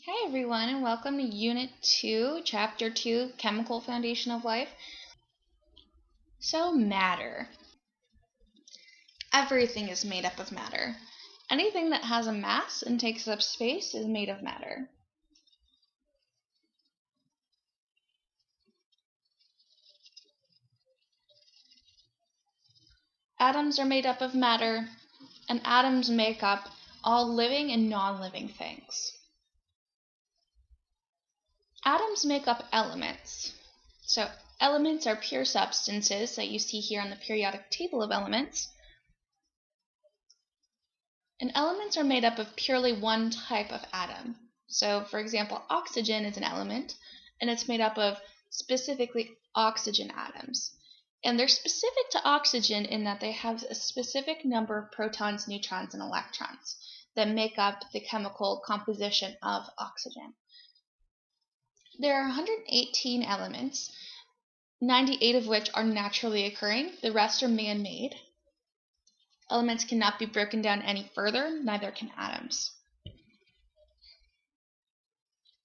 Hi everyone, and welcome to Unit 2, Chapter 2, Chemical Foundation of Life. So, matter. Everything is made up of matter. Anything that has a mass and takes up space is made of matter. Atoms are made up of matter, and atoms make up all living and non-living things. Atoms make up elements. So, elements are pure substances that you see here on the periodic table of elements. And elements are made up of purely one type of atom. So, for example, oxygen is an element, and it's made up of specifically oxygen atoms. And they're specific to oxygen in that they have a specific number of protons, neutrons, and electrons that make up the chemical composition of oxygen. There are 118 elements, 98 of which are naturally occurring. The rest are man-made. Elements cannot be broken down any further, neither can atoms.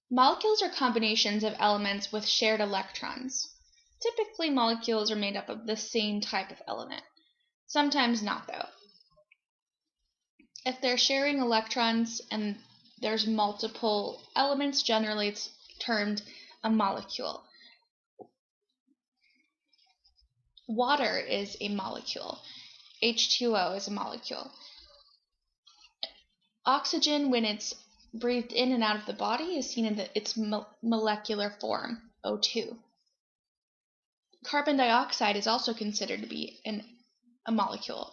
Molecules are combinations of elements with shared electrons. Typically, molecules are made up of the same type of element. Sometimes not, though. If they're sharing electrons and there's multiple elements, generally it's termed a molecule. Water is a molecule. H2O is a molecule. Oxygen, when it's breathed in and out of the body, is seen in its molecular form, O2. Carbon dioxide is also considered to be a molecule,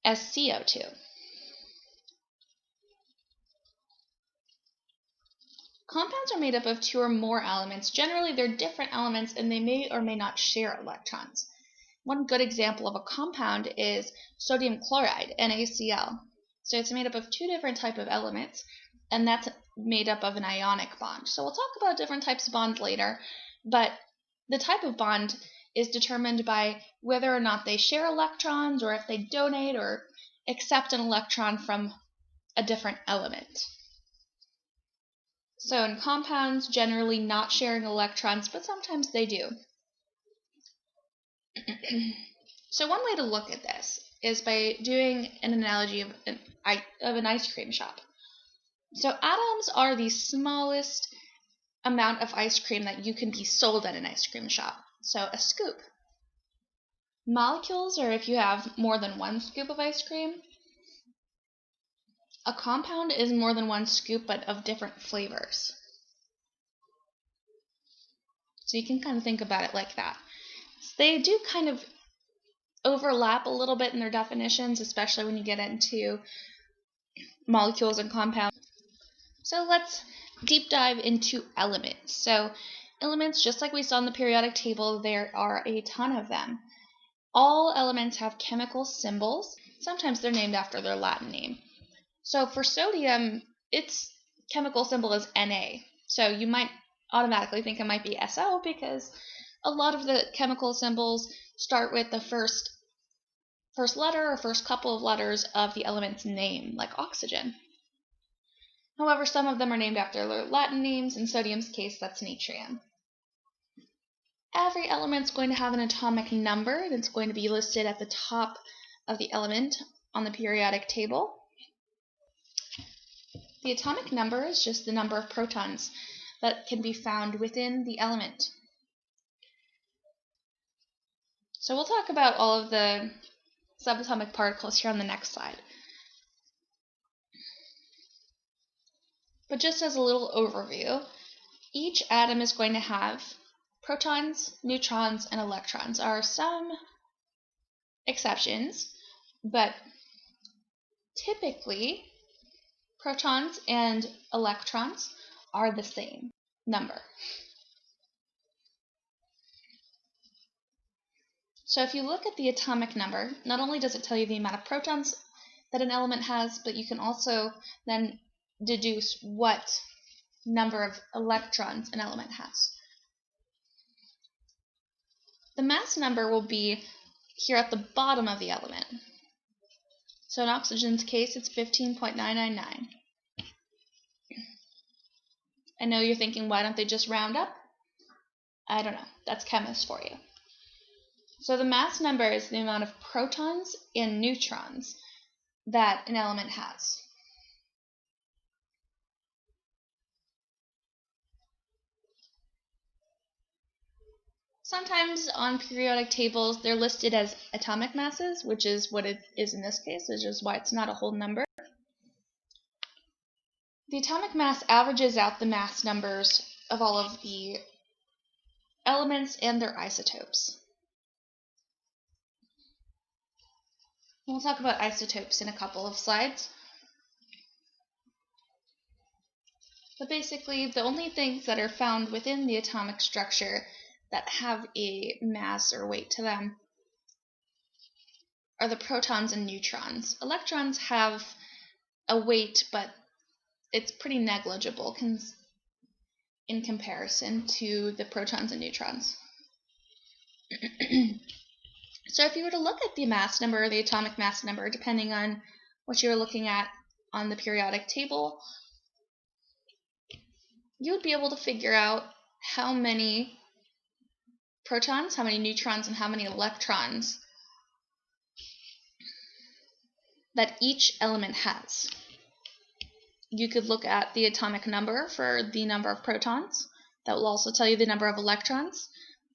as CO2. Compounds are made up of two or more elements. Generally, they're different elements and they may or may not share electrons. One good example of a compound is sodium chloride, NaCl. So it's made up of two different types of elements, and that's made up of an ionic bond. So we'll talk about different types of bonds later, but the type of bond is determined by whether or not they share electrons, or if they donate or accept an electron from a different element. So in compounds, generally not sharing electrons, but sometimes they do. So one way to look at this is by doing an analogy of an ice cream shop. So atoms are the smallest amount of ice cream that you can be sold at an ice cream shop. So a scoop. Molecules are if you have more than one scoop of ice cream. A compound is more than one scoop but of different flavors. So you can kind of think about it like that. So they do kind of overlap a little bit in their definitions, especially when you get into molecules and compounds. So let's deep dive into elements. So elements, just like we saw in the periodic table, there are a ton of them. All elements have chemical symbols. Sometimes they're named after their Latin name. So for sodium, its chemical symbol is Na. So you might automatically think it might be SO because a lot of the chemical symbols start with the first letter or first couple of letters of the element's name, like oxygen. However, some of them are named after their Latin names. In sodium's case, that's natrium. Every element's going to have an atomic number that's going to be listed at the top of the element on the periodic table. The atomic number is just the number of protons that can be found within the element. So we'll talk about all of the subatomic particles here on the next slide. But just as a little overview, each atom is going to have protons, neutrons, and electrons. There are some exceptions, but typically protons and electrons are the same number. So if you look at the atomic number, not only does it tell you the amount of protons that an element has, but you can also then deduce what number of electrons an element has. The mass number will be here at the bottom of the element. So in oxygen's case, it's 15.999. I know you're thinking, why don't they just round up? I don't know. That's chemists for you. So the mass number is the amount of protons and neutrons that an element has. Sometimes on periodic tables they're listed as atomic masses, which is what it is in this case, which is why it's not a whole number. The atomic mass averages out the mass numbers of all of the elements and their isotopes. We'll talk about isotopes in a couple of slides. But basically, the only things that are found within the atomic structure that have a mass or weight to them are the protons and neutrons. Electrons have a weight, but it's pretty negligible in comparison to the protons and neutrons. So if you were to look at the mass number or the atomic mass number, depending on what you're looking at on the periodic table, you would be able to figure out how many protons, how many neutrons, and how many electrons that each element has. You could look at the atomic number for the number of protons. That will also tell you the number of electrons.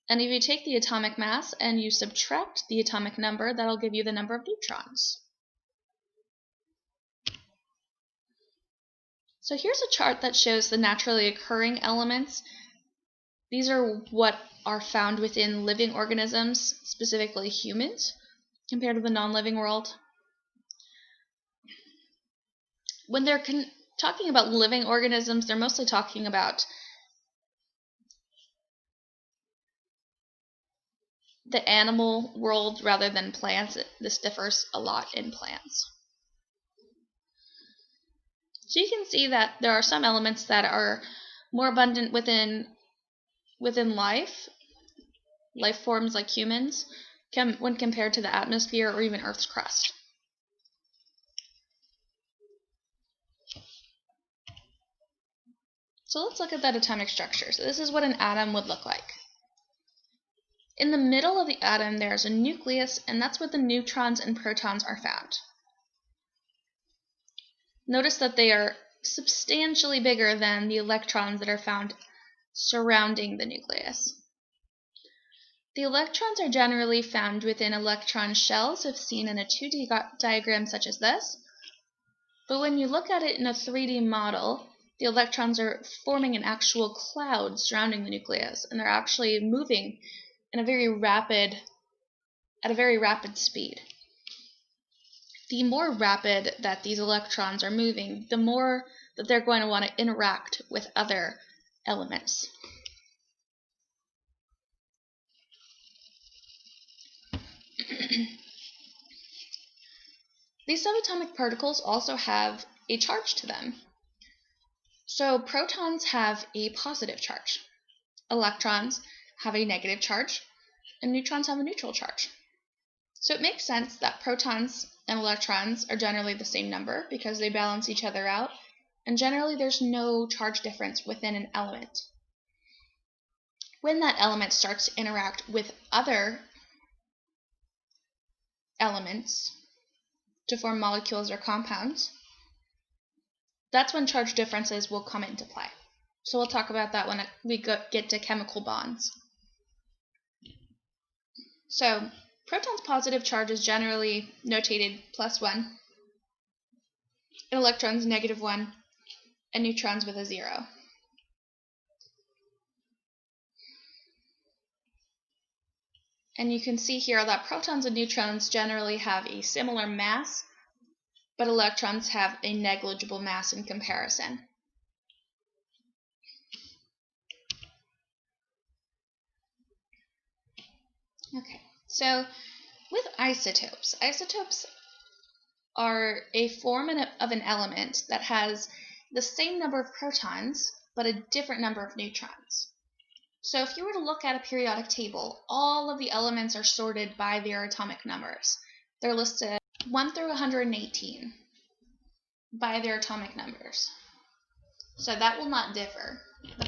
And if you take the atomic mass and you subtract the atomic number, that'll give you the number of neutrons. So here's a chart that shows the naturally occurring elements. These are what are found within living organisms, specifically humans, compared to the non-living world. When they're talking about living organisms, they're mostly talking about the animal world rather than plants. This differs a lot in plants. So you can see that there are some elements that are more abundant within life forms like humans, when compared to the atmosphere or even Earth's crust. So let's look at that atomic structure. So this is what an atom would look like. In the middle of the atom, there's a nucleus, and that's where the neutrons and protons are found. Notice that they are substantially bigger than the electrons that are found surrounding the nucleus. The electrons are generally found within electron shells, if seen in a 2D diagram such as this. But when you look at it in a 3D model, the electrons are forming an actual cloud surrounding the nucleus, and they're actually moving in at a very rapid speed. The more rapid that these electrons are moving, the more that they're going to want to interact with other elements. These subatomic particles also have a charge to them. So protons have a positive charge, electrons have a negative charge, and neutrons have a neutral charge. So it makes sense that protons and electrons are generally the same number because they balance each other out, and generally there's no charge difference within an element. When that element starts to interact with other elements to form molecules or compounds, that's when charge differences will come into play. So we'll talk about that when we get to chemical bonds. So proton's positive charge is generally notated +1, and electrons -1, and neutrons with a 0. And you can see here that protons and neutrons generally have a similar mass, but electrons have a negligible mass in comparison. Okay, so with isotopes, isotopes are a form of an element that has the same number of protons, but a different number of neutrons. So if you were to look at a periodic table, all of the elements are sorted by their atomic numbers. They're listed 1 through 118 by their atomic numbers. So that will not differ.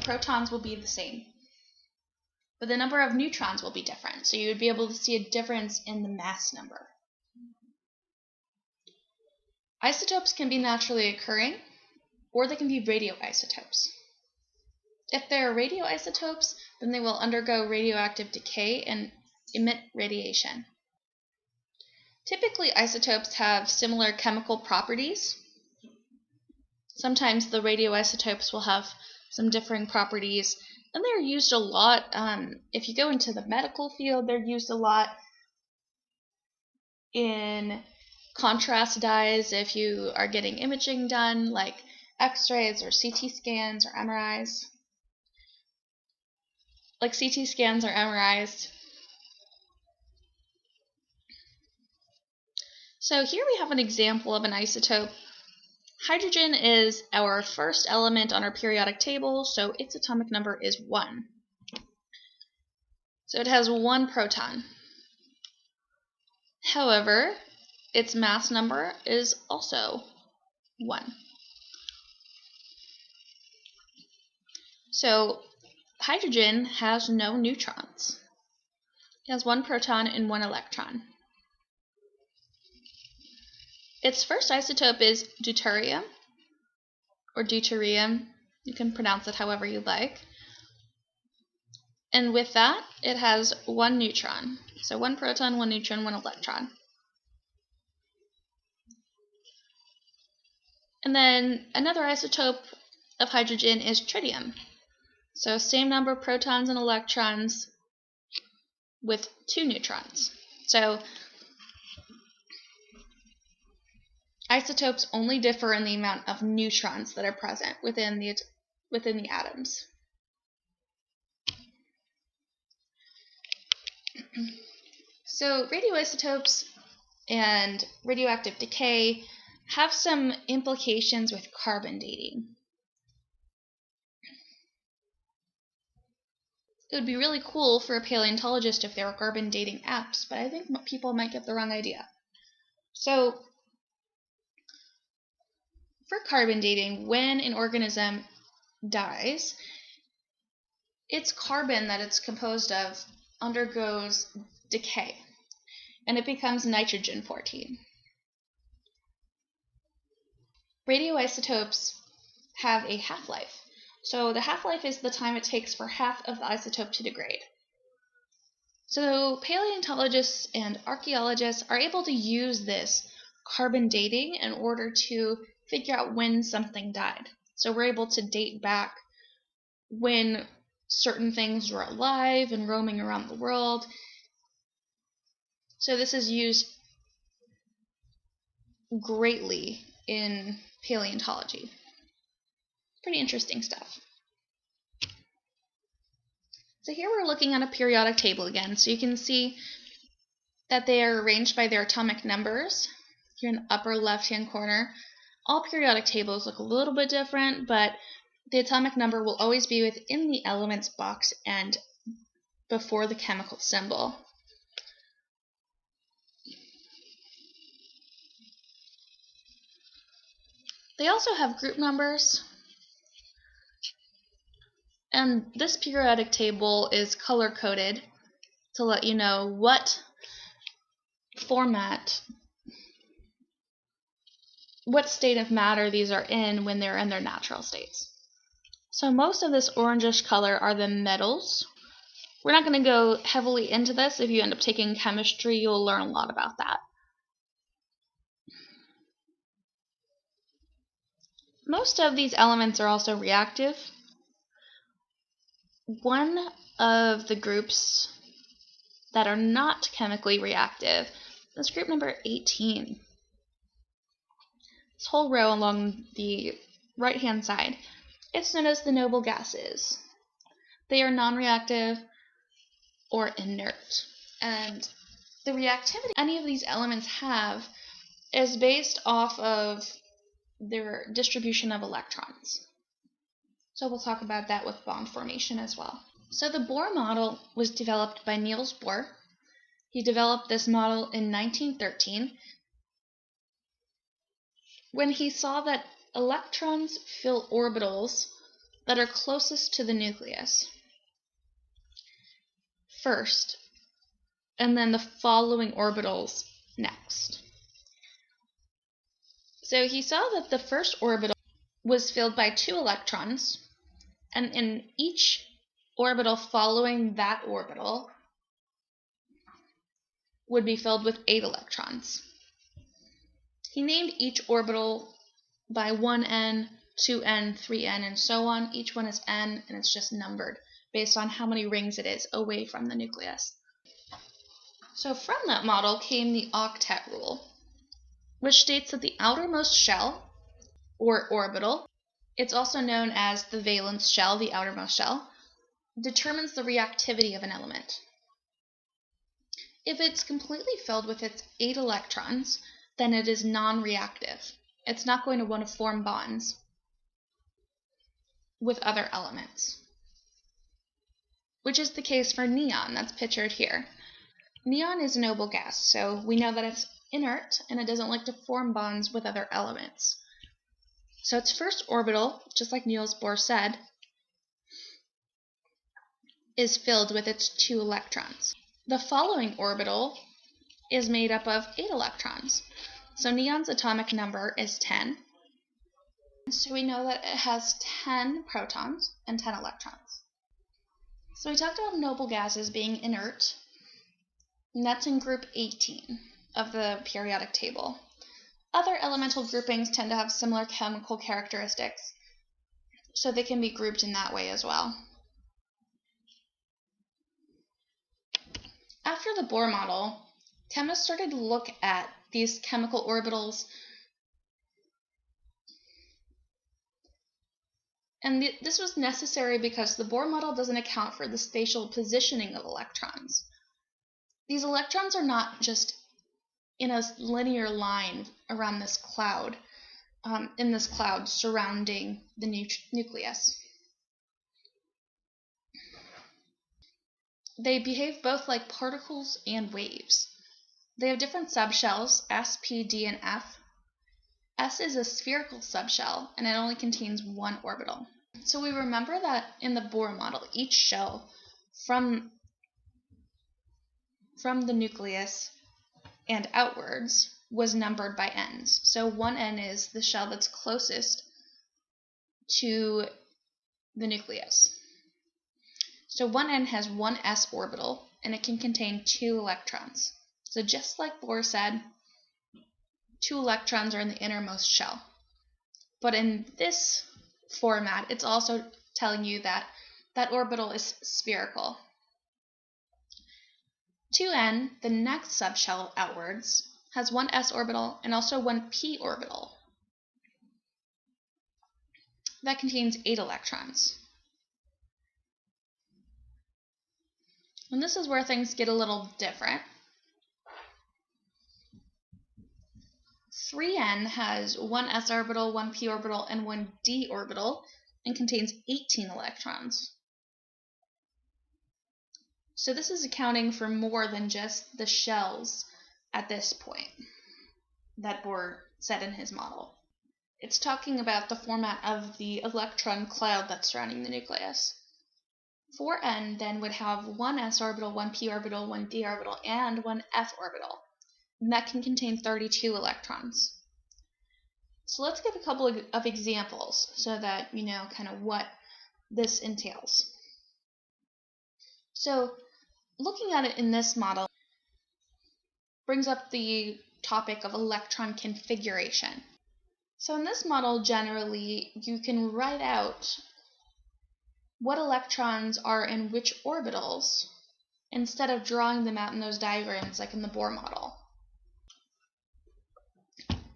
protons will be the same, but the number of neutrons will be different. So you would be able to see a difference in the mass number. Isotopes can be naturally occurring, or they can be radioisotopes. If they're radioisotopes, then they will undergo radioactive decay and emit radiation. Typically, isotopes have similar chemical properties. Sometimes the radioisotopes will have some differing properties, and they're used a lot. If you go into the medical field, they're used a lot in contrast dyes if you are getting imaging done, like X-rays or CT scans or MRIs. Like CT scans or MRIs. So here we have an example of an isotope. Hydrogen is our first element on our periodic table, so its atomic number is 1. So it has 1 proton. However, its mass number is also 1. So hydrogen has no neutrons. It has 1 proton and 1 electron. Its first isotope is deuterium, or deuterium. You can pronounce it however you like. And with that, it has 1 neutron. So 1 proton, 1 neutron, 1 electron. And then another isotope of hydrogen is tritium. So same number of protons and electrons with 2 neutrons. So isotopes only differ in the amount of neutrons that are present within the atoms. So radioisotopes and radioactive decay have some implications with carbon dating. It would be really cool for a paleontologist if there were carbon dating apps, but I think people might get the wrong idea. So for carbon dating, when an organism dies, its carbon that it's composed of undergoes decay, and it becomes nitrogen-14. Radioisotopes have a half-life. So the half-life is the time it takes for half of the isotope to degrade. So paleontologists and archaeologists are able to use this carbon dating in order to figure out when something died. So we're able to date back when certain things were alive and roaming around the world. So this is used greatly in paleontology. Pretty interesting stuff. So here we're looking at a periodic table again. So you can see that they are arranged by their atomic numbers here in the upper left-hand corner. All periodic tables look a little bit different, but the atomic number will always be within the elements box and before the chemical symbol. They also have group numbers, and this periodic table is color-coded to let you know what format, what state of matter these are in when they're in their natural states. So most of this orangish color are the metals. We're not going to go heavily into this. If you end up taking chemistry, you'll learn a lot about that. Most of these elements are also reactive. One of the groups that are not chemically reactive is group number 18. This whole row along the right-hand side, it's known as the noble gases. They are non-reactive or inert. And the reactivity any of these elements have is based off of their distribution of electrons. So we'll talk about that with bond formation as well. So the Bohr model was developed by Niels Bohr. He developed this model in 1913 when he saw that electrons fill orbitals that are closest to the nucleus first, and then the following orbitals next. So he saw that the first orbital was filled by 2 electrons, and in each orbital following that orbital would be filled with 8 electrons. He named each orbital by 1n, 2n, 3n, and so on. Each one is n, and it's just numbered based on how many rings it is away from the nucleus. So from that model came the octet rule, which states that the outermost shell, or orbital, it's also known as the valence shell, the outermost shell, determines the reactivity of an element. If it's completely filled with its 8 electrons, then it is non-reactive. It's not going to want to form bonds with other elements, which is the case for neon that's pictured here. Neon is a noble gas, so we know that it's inert and it doesn't like to form bonds with other elements. So its first orbital, just like Niels Bohr said, is filled with its 2 electrons. The following orbital is made up of 8 electrons. So neon's atomic number is 10. So we know that it has 10 protons and 10 electrons. So we talked about noble gases being inert, and that's in group 18 of the periodic table. Other elemental groupings tend to have similar chemical characteristics, so they can be grouped in that way as well. After the Bohr model, chemists started to look at these chemical orbitals, and this was necessary because the Bohr model doesn't account for the spatial positioning of electrons. These electrons are not just in a linear line around this cloud, in this cloud surrounding the nucleus. They behave both like particles and waves. They have different subshells, S, P, D, and F. S is a spherical subshell, and it only contains 1 orbital. So we remember that in the Bohr model, each shell from the nucleus and outwards was numbered by n's. So 1n is the shell that's closest to the nucleus. So 1n has 1 s orbital, and it can contain 2 electrons. So just like Bohr said, 2 electrons are in the innermost shell. But in this format, it's also telling you that that orbital is spherical. 2n, the next subshell outwards, has 1 s orbital and also 1 p orbital. That contains 8 electrons. And this is where things get a little different. 3n has 1 s orbital, 1 p orbital, and 1 d orbital, and contains 18 electrons. So this is accounting for more than just the shells at this point that Bohr said in his model. It's talking about the format of the electron cloud that's surrounding the nucleus. 4n then would have 1 s orbital, 1 p orbital, 1 d orbital, and 1 f orbital. And that can contain 32 electrons. So let's give a couple of examples so that you know kind of what this entails. So looking at it in this model brings up the topic of electron configuration. So in this model, generally, you can write out what electrons are in which orbitals instead of drawing them out in those diagrams like in the Bohr model.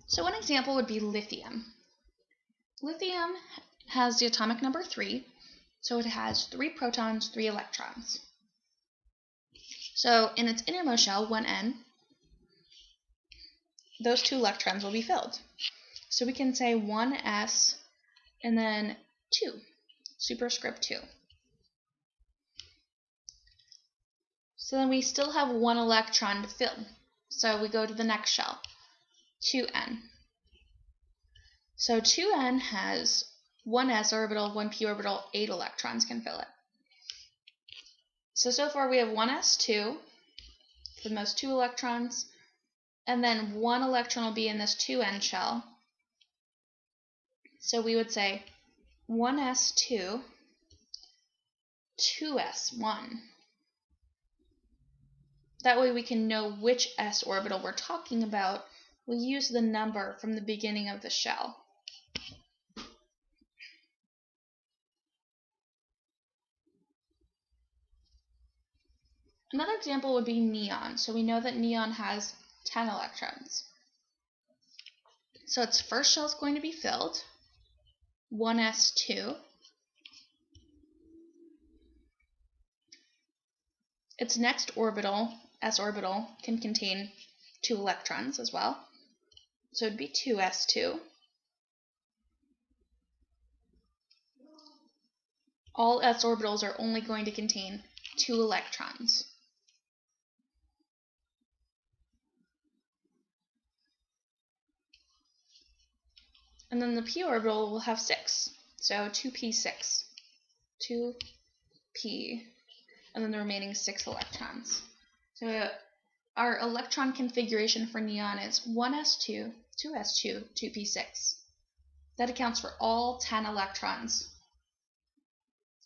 So one example would be lithium. Lithium has the atomic number 3, so it has 3 protons, 3 electrons. So in its innermost shell, 1n, those 2 electrons will be filled. So we can say 1s and then 2, superscript 2. So then we still have 1 electron to fill. So we go to the next shell, 2n. So 2n has one s orbital, one p orbital, 8 electrons can fill it. So far we have 1s2, the most 2 electrons, and then 1 electron will be in this 2n shell. So we would say 1s2, 2s1. That way we can know which s orbital we're talking about. We use the number from the beginning of the shell. Another example would be neon. So we know that neon has 10 electrons. So its first shell is going to be filled, 1s2. Its next orbital, s orbital, can contain 2 electrons as well. So it would be 2s2. All s orbitals are only going to contain 2 electrons. And then the p orbital will have 6. So 2p6. 2p. And then the remaining 6 electrons. So our electron configuration for neon is 1s2, 2s2, 2p6. That accounts for all 10 electrons.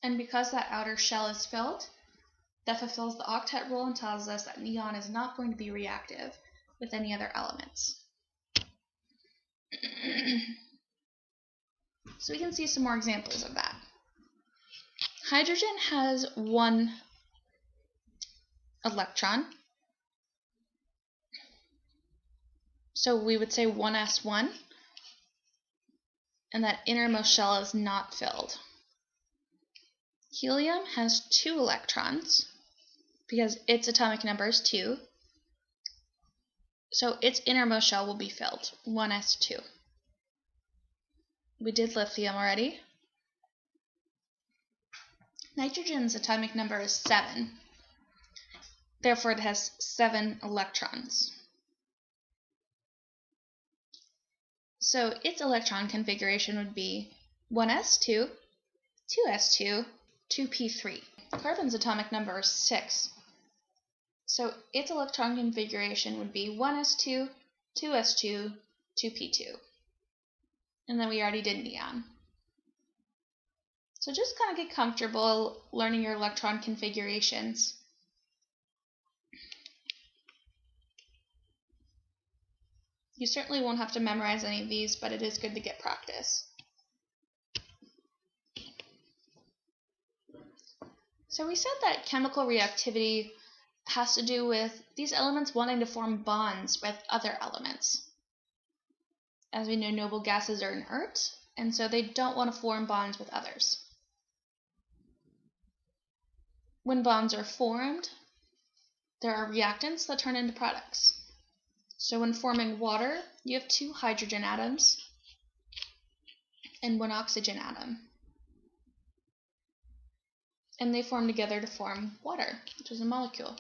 And because that outer shell is filled, that fulfills the octet rule and tells us that neon is not going to be reactive with any other elements. So we can see some more examples of that. Hydrogen has 1 electron. So we would say 1s1, and that innermost shell is not filled. Helium has 2 electrons because its atomic number is 2. So its innermost shell will be filled, 1s2. We did lithium already. Nitrogen's atomic number is 7. Therefore, it has 7 electrons. So its electron configuration would be 1s2, 2s2, 2p3. Carbon's atomic number is 6. So its electron configuration would be 1s2, 2s2, 2p2. And then we already did neon. So just kind of get comfortable learning your electron configurations. You certainly won't have to memorize any of these, but it is good to get practice. So we said that chemical reactivity has to do with these elements wanting to form bonds with other elements. As we know, noble gases are inert, and so they don't want to form bonds with others. When bonds are formed, there are reactants that turn into products. So when forming water, you have 2 hydrogen atoms and 1 oxygen atom. And they form together to form water, which is a molecule.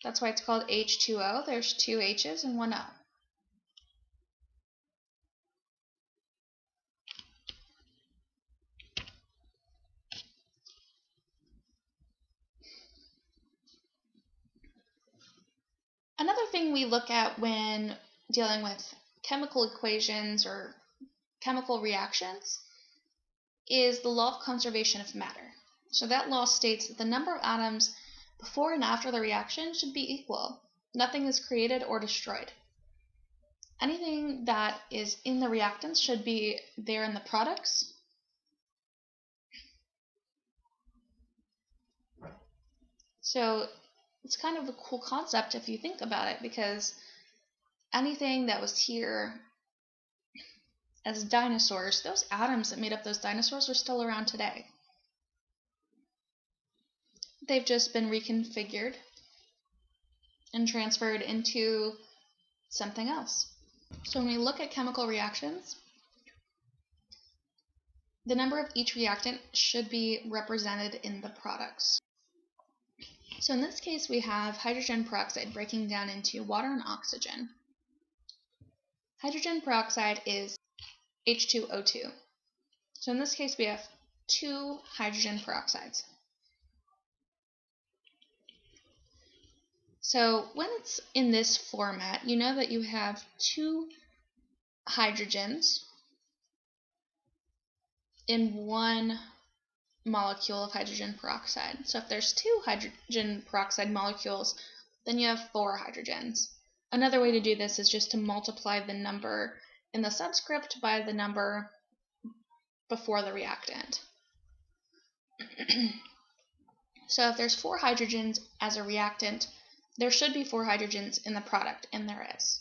That's why it's called H2O. There's 2 H's and 1 O. Another thing we look at when dealing with chemical equations or chemical reactions is the law of conservation of matter. So that law states that the number of atoms before and after the reaction should be equal. Nothing is created or destroyed. Anything that is in the reactants should be there in the products. So it's kind of a cool concept if you think about it, because anything that was here as dinosaurs, those atoms that made up those dinosaurs are still around today. They've just been reconfigured and transferred into something else. So when we look at chemical reactions, the number of each reactant should be represented in the products. So in this case, we have hydrogen peroxide breaking down into water and oxygen. Hydrogen peroxide is H2O2. So in this case, we have 2 hydrogen peroxides. So when it's in this format, you know that you have 2 hydrogens in 1 molecule of hydrogen peroxide. So if there's 2 hydrogen peroxide molecules, then you have 4 hydrogens. Another way to do this is just to multiply the number in the subscript by the number before the reactant. So if there's 4 hydrogens as a reactant, there should be 4 hydrogens in the product, and there is.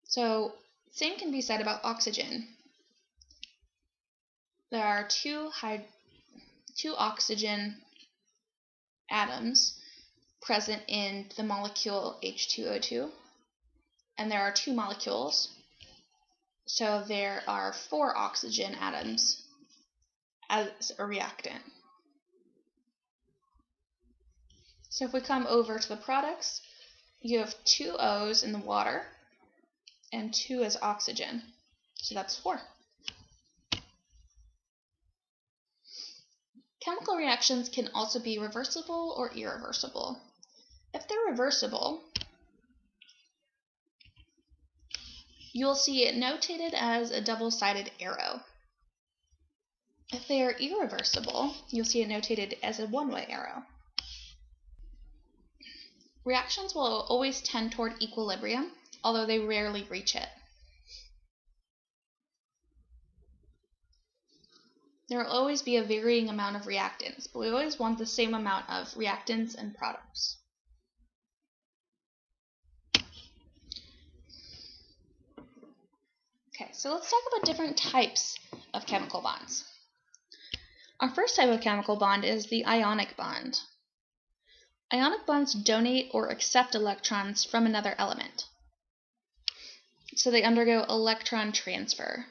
So same can be said about oxygen. There are 2 oxygen atoms present in the molecule H2O2, and there are 2 molecules, so there are 4 oxygen atoms as a reactant. So if we come over to the products, you have 2 O's in the water and 2 as oxygen, so that's 4. Chemical reactions can also be reversible or irreversible. If they're reversible, you'll see it notated as a double-sided arrow. If they are irreversible, you'll see it notated as a one-way arrow. Reactions will always tend toward equilibrium, although they rarely reach it. There will always be a varying amount of reactants, but we always want the same amount of reactants and products. Okay, so let's talk about different types of chemical bonds. Our first type of chemical bond is the ionic bond. Ionic bonds donate or accept electrons from another element. So they undergo electron transfer.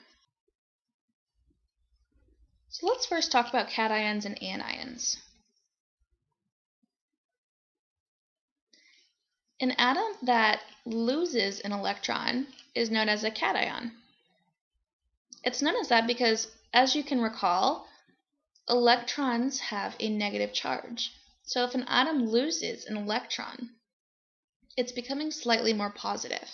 So let's first talk about cations and anions. An atom that loses an electron is known as a cation. It's known as that because, as you can recall, electrons have a negative charge. So if an atom loses an electron, it's becoming slightly more positive.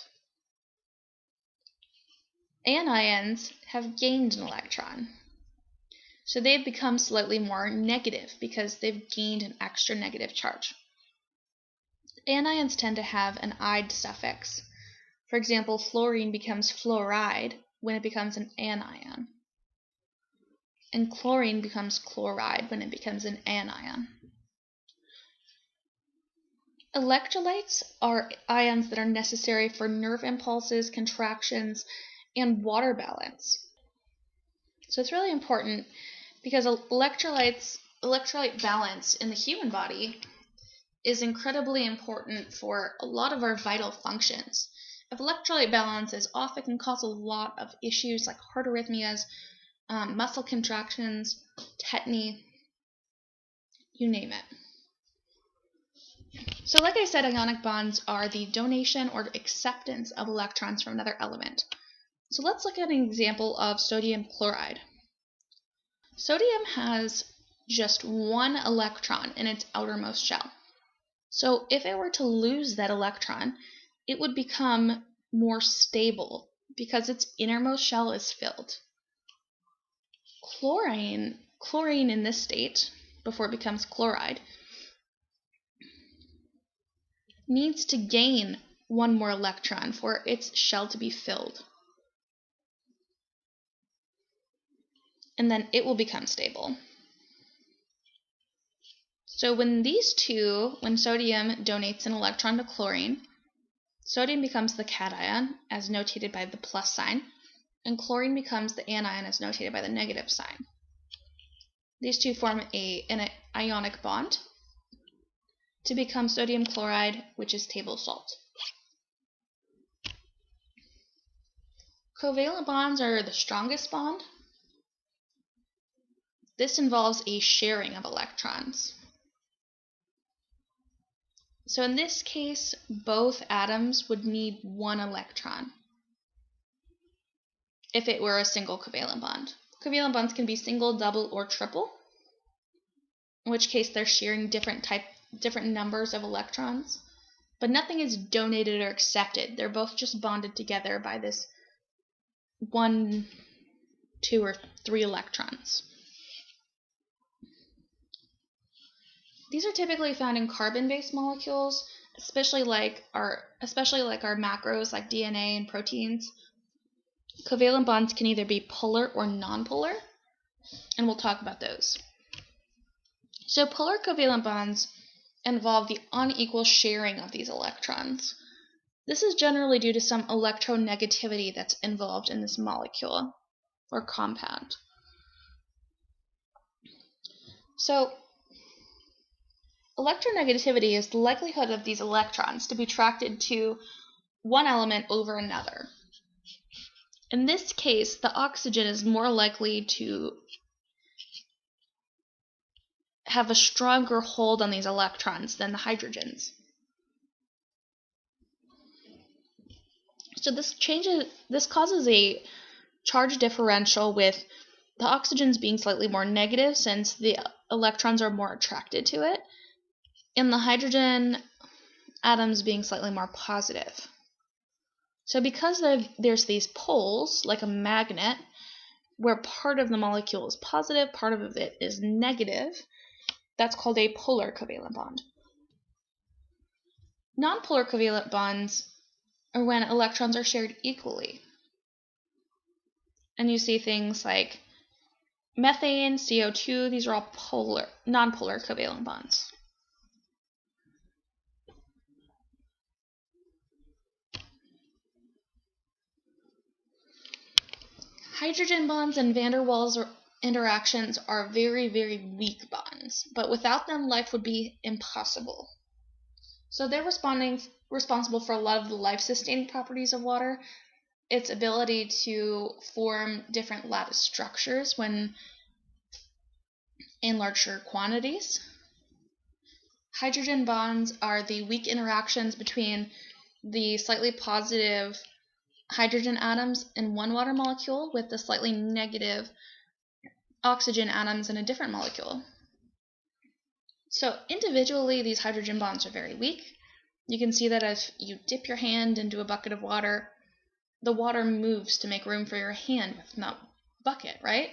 Anions have gained an electron. So they've become slightly more negative because they've gained an extra negative charge. Anions tend to have an "ide" suffix. For example, fluorine becomes fluoride when it becomes an anion. And chlorine becomes chloride when it becomes an anion. Electrolytes are ions that are necessary for nerve impulses, contractions, and water balance. So it's really important because electrolyte balance in the human body is incredibly important for a lot of our vital functions. If electrolyte balance is off, it can cause a lot of issues like heart arrhythmias, muscle contractions, tetany, you name it. So like I said, ionic bonds are the donation or acceptance of electrons from another element. So let's look at an example of sodium chloride. Sodium has just 1 electron in its outermost shell. So if it were to lose that electron, it would become more stable because its innermost shell is filled. Chlorine in this state, before it becomes chloride, needs to gain 1 more electron for its shell to be filled. And then it will become stable. So when sodium donates an electron to chlorine, sodium becomes the cation, as notated by the plus sign, and chlorine becomes the anion, as notated by the negative sign. These two form an ionic bond to become sodium chloride, which is table salt. Covalent bonds are the strongest bond. This involves a sharing of electrons. So in this case, both atoms would need 1 electron. if it were a single covalent bond. Covalent bonds can be single, double, or triple, in which case they're sharing different numbers of electrons, but nothing is donated or accepted. They're both just bonded together by this 1, 2, or 3 electrons. These are typically found in carbon-based molecules, especially like our macros like DNA and proteins. Covalent bonds can either be polar or nonpolar, and we'll talk about those. So polar covalent bonds involve the unequal sharing of these electrons. This is generally due to some electronegativity that's involved in this molecule or compound. So electronegativity is the likelihood of these electrons to be attracted to one element over another. In this case, the oxygen is more likely to have a stronger hold on these electrons than the hydrogens. So this causes a charge differential, with the oxygens being slightly more negative since the electrons are more attracted to it, and the hydrogen atoms being slightly more positive. So because there's these poles, like a magnet, where part of the molecule is positive, part of it is negative, that's called a polar covalent bond. Nonpolar covalent bonds are when electrons are shared equally. And you see things like methane, CO2, these are all nonpolar covalent bonds. Hydrogen bonds and van der Waals interactions are very, very weak bonds, but without them, life would be impossible. So they're responsible for a lot of the life-sustaining properties of water, its ability to form different lattice structures when in larger quantities. Hydrogen bonds are the weak interactions between the slightly positive hydrogen atoms in one water molecule with the slightly negative oxygen atoms in a different molecule. So individually, these hydrogen bonds are very weak. You can see that if you dip your hand into a bucket of water, the water moves to make room for your hand within that bucket, right?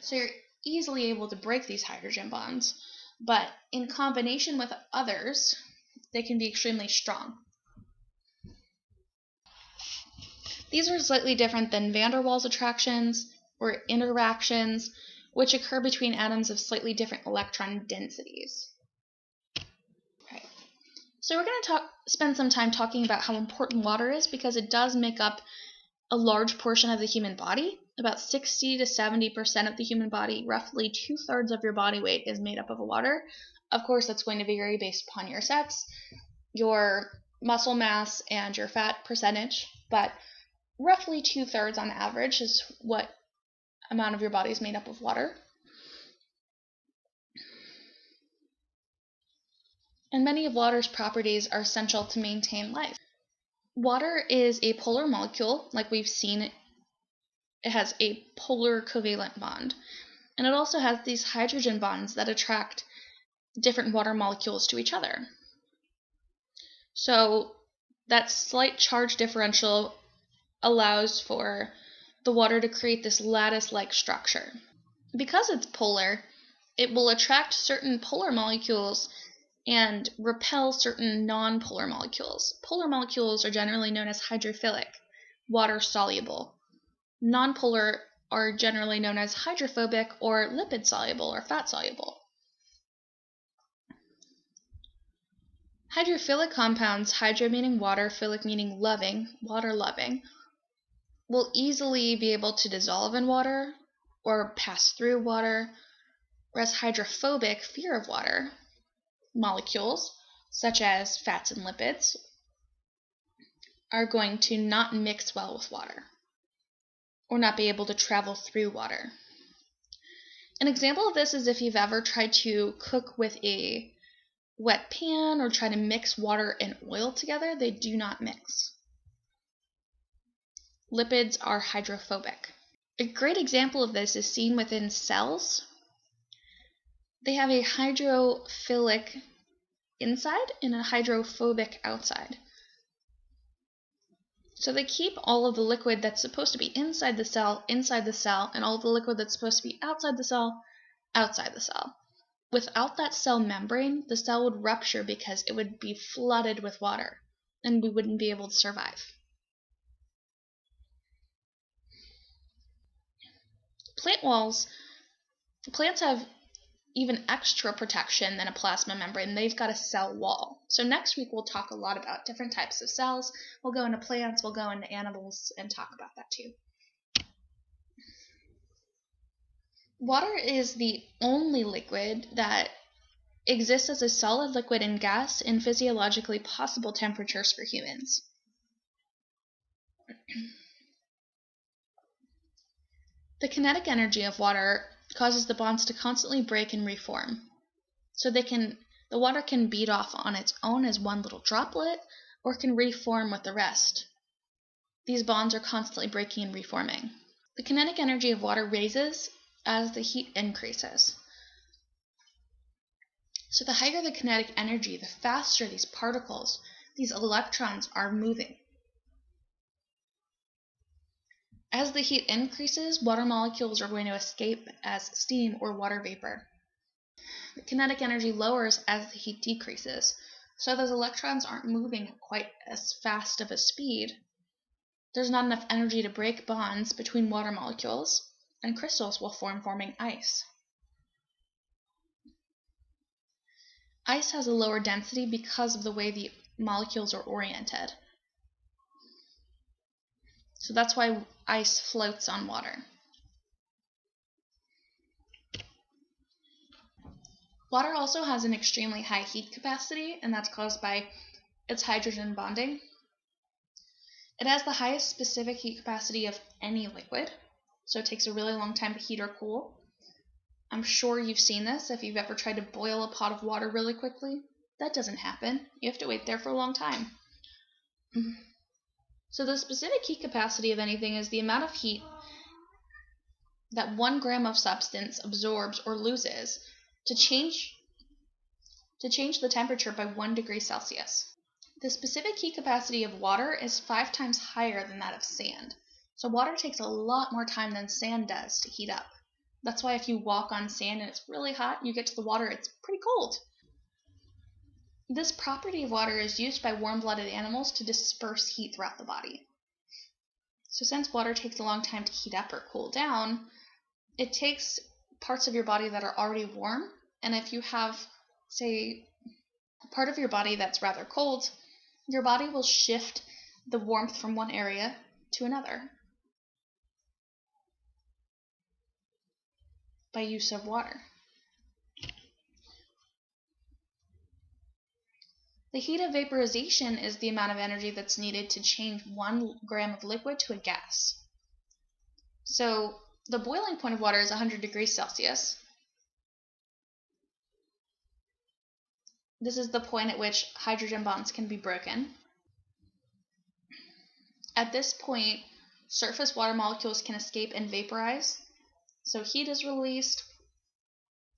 So you're easily able to break these hydrogen bonds, but in combination with others, they can be extremely strong. These are slightly different than van der Waals attractions or interactions, which occur between atoms of slightly different electron densities. Okay. So we're going to spend some time talking about how important water is, because it does make up a large portion of the human body. About 60 to 70% of the human body, roughly 2/3 of your body weight, is made up of water. Of course, that's going to vary based upon your sex, your muscle mass, and your fat percentage, but roughly 2/3 on average is what amount of your body is made up of water. And many of water's properties are essential to maintain life. Water is a polar molecule, like we've seen. It has a polar covalent bond, and it also has these hydrogen bonds that attract different water molecules to each other. So that slight charge differential allows for the water to create this lattice-like structure. Because it's polar, it will attract certain polar molecules and repel certain nonpolar molecules. Polar molecules are generally known as hydrophilic, water-soluble. Nonpolar are generally known as hydrophobic or lipid-soluble or fat-soluble. Hydrophilic compounds, hydro meaning water, philic meaning loving, water-loving, will easily be able to dissolve in water or pass through water, whereas hydrophobic, fear of water, molecules, such as fats and lipids, are going to not mix well with water or not be able to travel through water. An example of this is if you've ever tried to cook with a wet pan or try to mix water and oil together, they do not mix. Lipids are hydrophobic. A great example of this is seen within cells. They have a hydrophilic inside and a hydrophobic outside. So they keep all of the liquid that's supposed to be inside the cell, and all of the liquid that's supposed to be outside the cell, outside the cell. Without that cell membrane, the cell would rupture because it would be flooded with water, and we wouldn't be able to survive. Plants have even extra protection than a plasma membrane. They've got a cell wall. So next week we'll talk a lot about different types of cells. We'll go into plants, we'll go into animals, and talk about that too. Water is the only liquid that exists as a solid liquid and gas in physiologically possible temperatures for humans. The kinetic energy of water causes the bonds to constantly break and reform. So the water can bead off on its own as one little droplet, or can reform with the rest. These bonds are constantly breaking and reforming. The kinetic energy of water raises as the heat increases. So the higher the kinetic energy, the faster these particles, these electrons, are moving. As the heat increases, water molecules are going to escape as steam or water vapor. The kinetic energy lowers as the heat decreases, so those electrons aren't moving at quite as fast of a speed. There's not enough energy to break bonds between water molecules, and crystals will form, forming ice. Ice has a lower density because of the way the molecules are oriented. So that's why ice floats on water. Water also has an extremely high heat capacity, and that's caused by its hydrogen bonding. It has the highest specific heat capacity of any liquid, so it takes a really long time to heat or cool. I'm sure you've seen this if you've ever tried to boil a pot of water really quickly. That doesn't happen. You have to wait there for a long time. So the specific heat capacity of anything is the amount of heat that 1 gram of substance absorbs or loses to change the temperature by 1 degree Celsius. The specific heat capacity of water is 5 times higher than that of sand. So water takes a lot more time than sand does to heat up. That's why if you walk on sand and it's really hot, you get to the water, it's pretty cold. This property of water is used by warm-blooded animals to disperse heat throughout the body. So since water takes a long time to heat up or cool down, it takes parts of your body that are already warm, and if you have, say, a part of your body that's rather cold, your body will shift the warmth from one area to another by use of water. The heat of vaporization is the amount of energy that's needed to change 1 gram of liquid to a gas. So the boiling point of water is 100 degrees Celsius. This is the point at which hydrogen bonds can be broken. At this point, surface water molecules can escape and vaporize. So heat is released,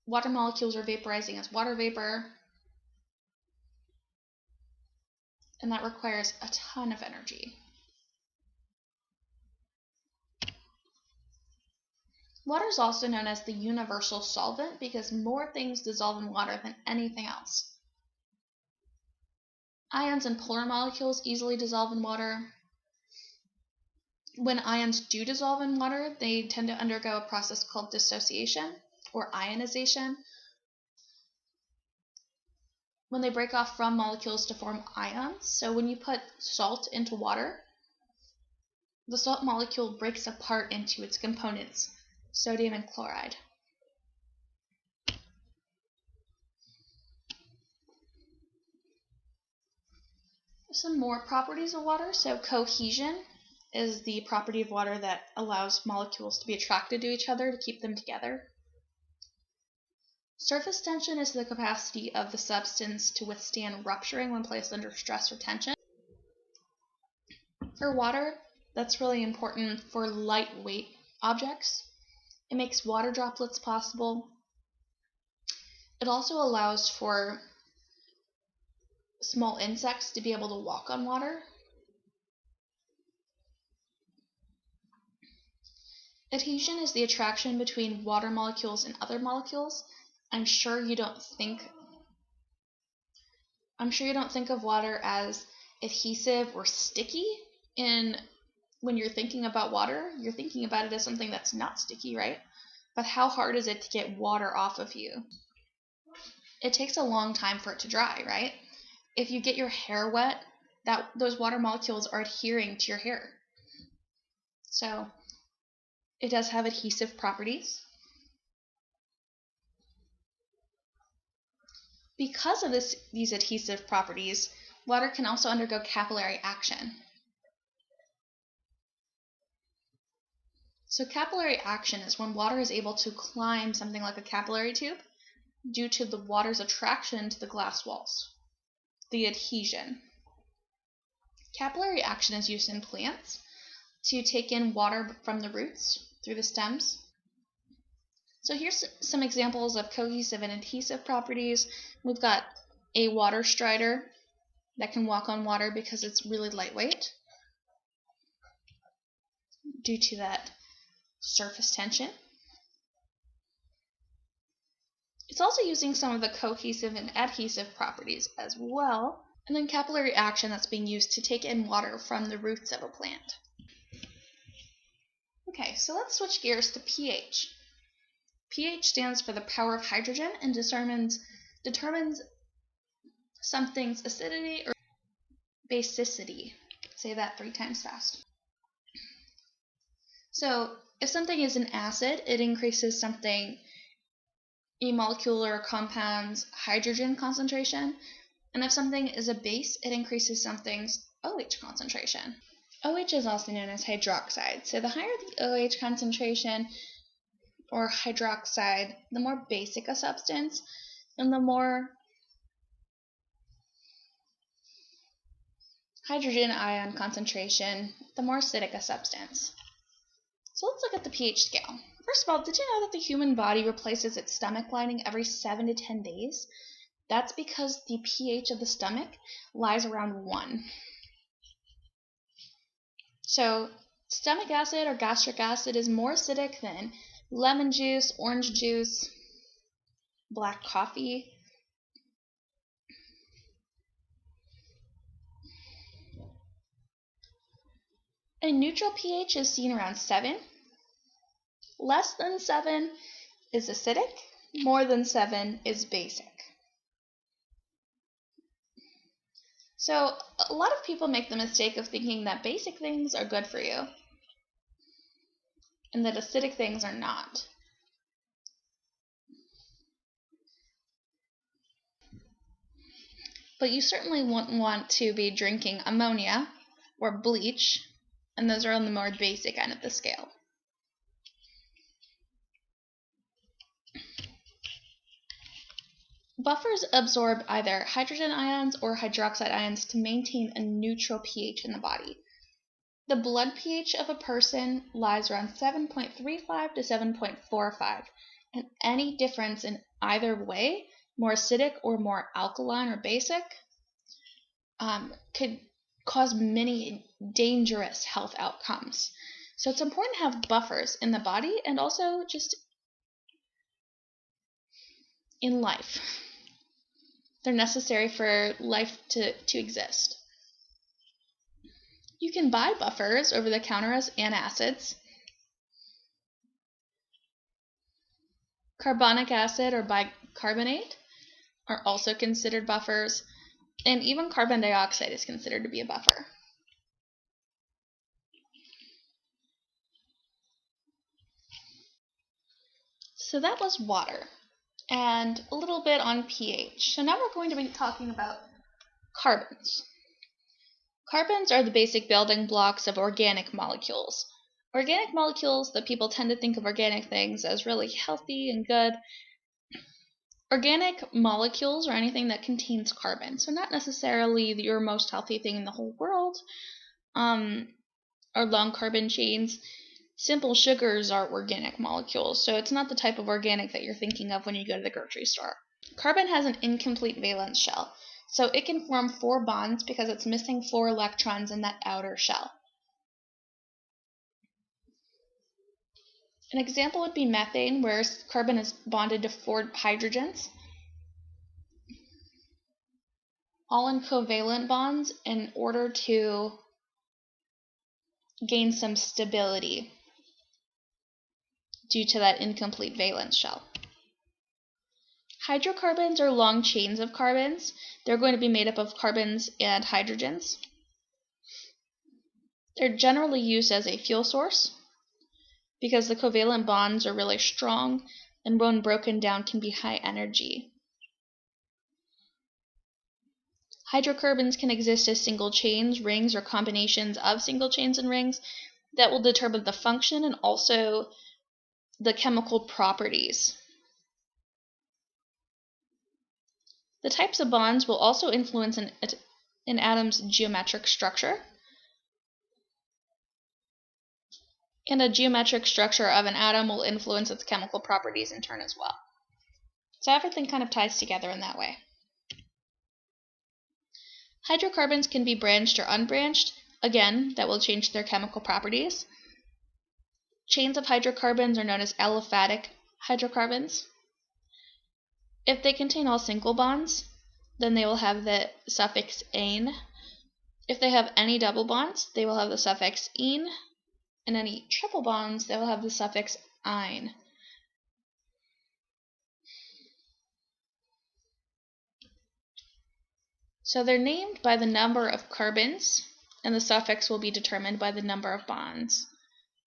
water molecules are vaporizing as water vapor, and that requires a ton of energy. Water is also known as the universal solvent because more things dissolve in water than anything else. Ions and polar molecules easily dissolve in water. When ions do dissolve in water, they tend to undergo a process called dissociation or ionization. When they break off from molecules to form ions, so when you put salt into water, the salt molecule breaks apart into its components, sodium and chloride. Some more properties of water. So cohesion is the property of water that allows molecules to be attracted to each other to keep them together. Surface tension is the capacity of the substance to withstand rupturing when placed under stress or tension. For water, That's really important for lightweight objects. It makes water droplets possible. It also allows for small insects to be able to walk on water. Adhesion is the attraction between water molecules and other molecules. I'm sure you don't think of water as adhesive or sticky when you're thinking about water. You're thinking about it as something that's not sticky, right? But how hard is it to get water off of you? It takes a long time for it to dry, right? If you get your hair wet, those water molecules are adhering to your hair. So it does have adhesive properties. Because of these adhesive properties, water can also undergo capillary action. So capillary action is when water is able to climb something like a capillary tube due to the water's attraction to the glass walls, the adhesion. Capillary action is used in plants to take in water from the roots through the stems. So here's some examples of cohesive and adhesive properties. We've got a water strider that can walk on water because it's really lightweight due to that surface tension. It's also using some of the cohesive and adhesive properties as well. And then capillary action that's being used to take in water from the roots of a plant. Okay, so let's switch gears to pH. pH stands for the power of hydrogen and determines something's acidity or basicity. Say that 3 times fast. So if something is an acid, it increases a molecule or compound's hydrogen concentration. And if something is a base, it increases something's OH concentration. OH is also known as hydroxide. So the higher the OH concentration or hydroxide, the more basic a substance, and the more hydrogen ion concentration, the more acidic a substance. So let's look at the pH scale. First of all, did you know that the human body replaces its stomach lining every 7 to 10 days? That's because the pH of the stomach lies around 1. So stomach acid or gastric acid is more acidic than lemon juice, orange juice, black coffee. A neutral pH is seen around 7. Less than 7 is acidic. More than 7 is basic. So a lot of people make the mistake of thinking that basic things are good for you and that acidic things are not. But you certainly wouldn't want to be drinking ammonia or bleach, and those are on the more basic end of the scale. Buffers absorb either hydrogen ions or hydroxide ions to maintain a neutral pH in the body. The blood pH of a person lies around 7.35 to 7.45, and any difference in either way, more acidic or more alkaline or basic, could cause many dangerous health outcomes. So it's important to have buffers in the body and also just in life. They're necessary for life to exist. You can buy buffers over the counter as antacids. Carbonic acid or bicarbonate are also considered buffers, and even carbon dioxide is considered to be a buffer. So that was water and a little bit on pH. So now we're going to be talking about carbons. Carbons are the basic building blocks of organic molecules. Organic molecules, that people tend to think of organic things as really healthy and good. Organic molecules are anything that contains carbon, so not necessarily your most healthy thing in the whole world. are long carbon chains. Simple sugars are organic molecules, so it's not the type of organic that you're thinking of when you go to the grocery store. Carbon has an incomplete valence shell, so it can form 4 bonds because it's missing 4 electrons in that outer shell. An example would be methane, where carbon is bonded to 4 hydrogens, all in covalent bonds in order to gain some stability due to that incomplete valence shell. Hydrocarbons are long chains of carbons. They're going to be made up of carbons and hydrogens. They're generally used as a fuel source because the covalent bonds are really strong and when broken down can be high energy. Hydrocarbons can exist as single chains, rings, or combinations of single chains and rings that will determine the function and also the chemical properties. The types of bonds will also influence an atom's geometric structure, and a geometric structure of an atom will influence its chemical properties in turn as well. So everything kind of ties together in that way. Hydrocarbons can be branched or unbranched. Again, that will change their chemical properties. Chains of hydrocarbons are known as aliphatic hydrocarbons. If they contain all single bonds, then they will have the suffix -ane. If they have any double bonds, they will have the suffix -ene, and any triple bonds, they will have the suffix -ine. So they're named by the number of carbons, and the suffix will be determined by the number of bonds,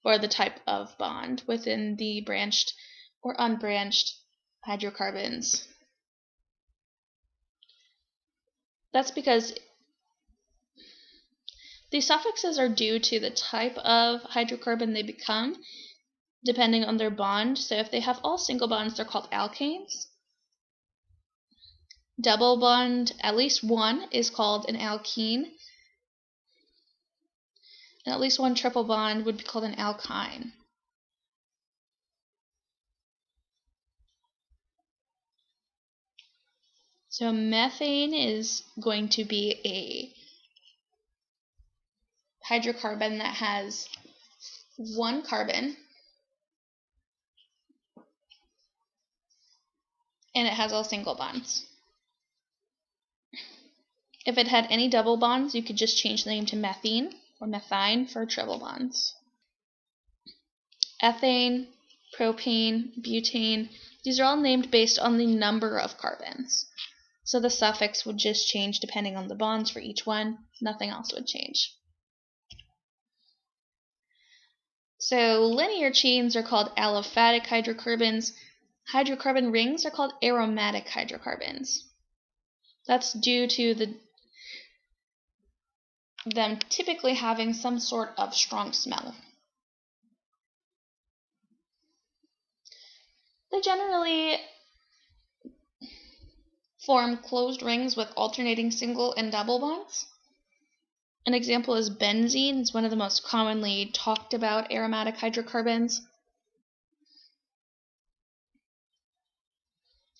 or the type of bond within the branched or unbranched hydrocarbons. That's because the suffixes are due to the type of hydrocarbon they become, depending on their bond. So if they have all single bonds, they're called alkanes. Double bond, at least one, is called an alkene. And at least one triple bond would be called an alkyne. So methane is going to be a hydrocarbon that has 1 carbon, and it has all single bonds. If it had any double bonds, you could just change the name to methene or methine for triple bonds. Ethane, propane, butane, these are all named based on the number of carbons. So the suffix would just change depending on the bonds for each one. Nothing else would change. So linear chains are called aliphatic hydrocarbons. Hydrocarbon rings are called aromatic hydrocarbons. That's due to them typically having some sort of strong smell. They generally form closed rings with alternating single and double bonds. An example is benzene. It's one of the most commonly talked about aromatic hydrocarbons.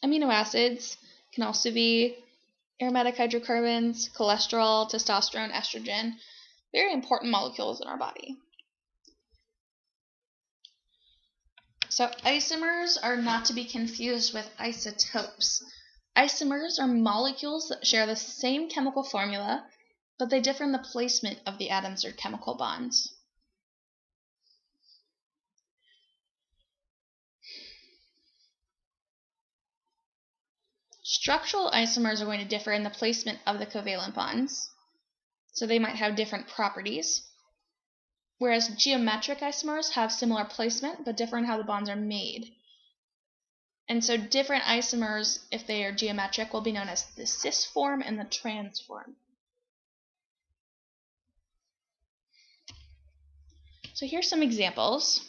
Amino acids can also be aromatic hydrocarbons, cholesterol, testosterone, estrogen, very important molecules in our body. So isomers are not to be confused with isotopes. Isomers are molecules that share the same chemical formula, but they differ in the placement of the atoms or chemical bonds. Structural isomers are going to differ in the placement of the covalent bonds, so they might have different properties, whereas geometric isomers have similar placement but differ in how the bonds are made. And so different isomers, if they are geometric, will be known as the cis form and the trans form. So here's some examples.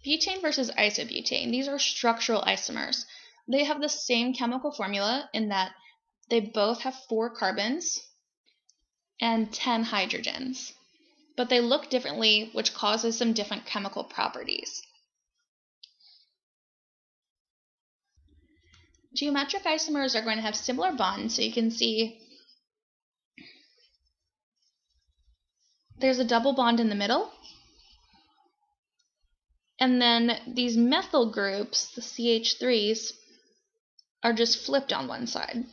Butane versus isobutane. These are structural isomers. They have the same chemical formula in that they both have 4 carbons. and 10 hydrogens. But they look differently, which causes some different chemical properties. Geometric isomers are going to have similar bonds, so you can see there's a double bond in the middle, and then these methyl groups, the CH3s, are just flipped on one side.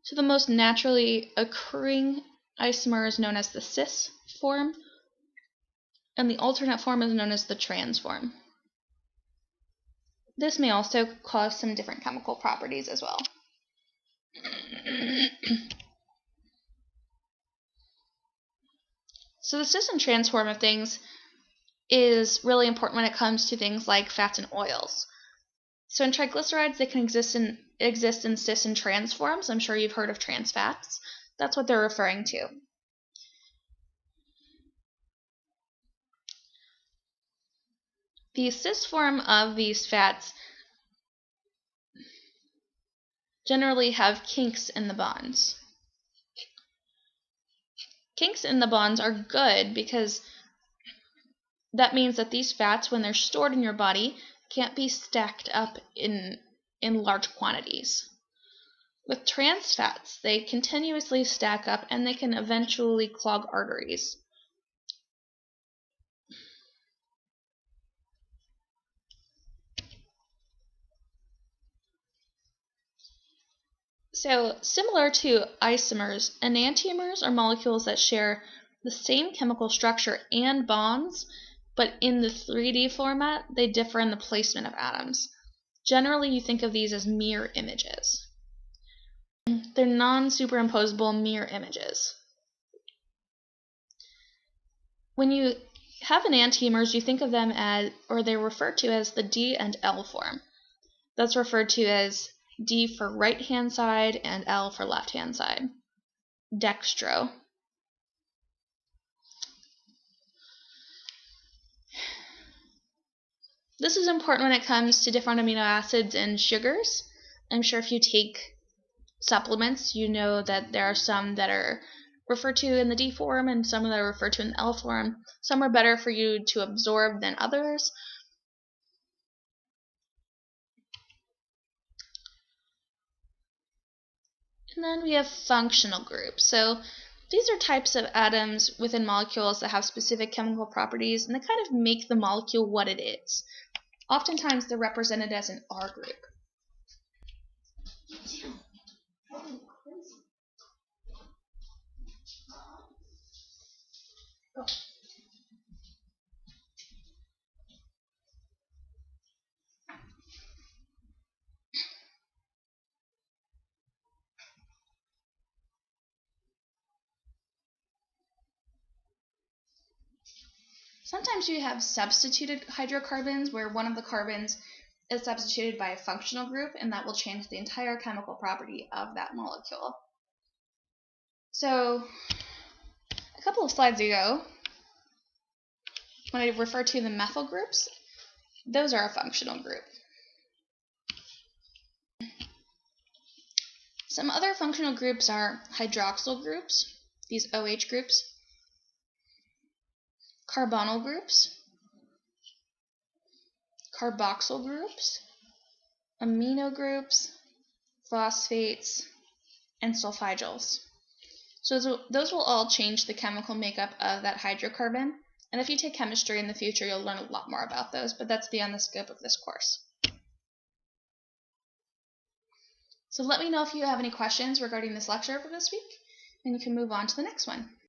So the most naturally occurring isomer is known as the cis form, and the alternate form is known as the trans form. This may also cause some different chemical properties as well. So the cis and trans form of things is really important when it comes to things like fats and oils. So in triglycerides, they can exist in cis and trans forms. I'm sure you've heard of trans fats. That's what they're referring to. The cis form of these fats generally have kinks in the bonds. Kinks in the bonds are good because that means that these fats, when they're stored in your body, can't be stacked up in large quantities. With trans fats, they continuously stack up and they can eventually clog arteries. So, similar to isomers, enantiomers are molecules that share the same chemical structure and bonds, but in the 3D format, they differ in the placement of atoms. Generally, you think of these as mirror images. They're non-superimposable mirror images. When you have enantiomers, you think of them as, or they're referred to as the D and L form. That's referred to as D for right-hand side and L for left-hand side. Dextro. This is important when it comes to different amino acids and sugars. I'm sure if you take supplements, you know that there are some that are referred to in the D form and some that are referred to in the L form. Some are better for you to absorb than others. And then we have functional groups. So these are types of atoms within molecules that have specific chemical properties, and they kind of make the molecule what it is. Oftentimes they're represented as an R group. Sometimes you have substituted hydrocarbons where one of the carbons is substituted by a functional group, and that will change the entire chemical property of that molecule. So a couple of slides ago, when I referred to the methyl groups, those are a functional group. Some other functional groups are hydroxyl groups, these OH groups, carbonyl groups, carboxyl groups, amino groups, phosphates, and sulfhydryls. So those will all change the chemical makeup of that hydrocarbon. And if you take chemistry in the future, you'll learn a lot more about those, but that's beyond the scope of this course. So let me know if you have any questions regarding this lecture for this week, and you can move on to the next one.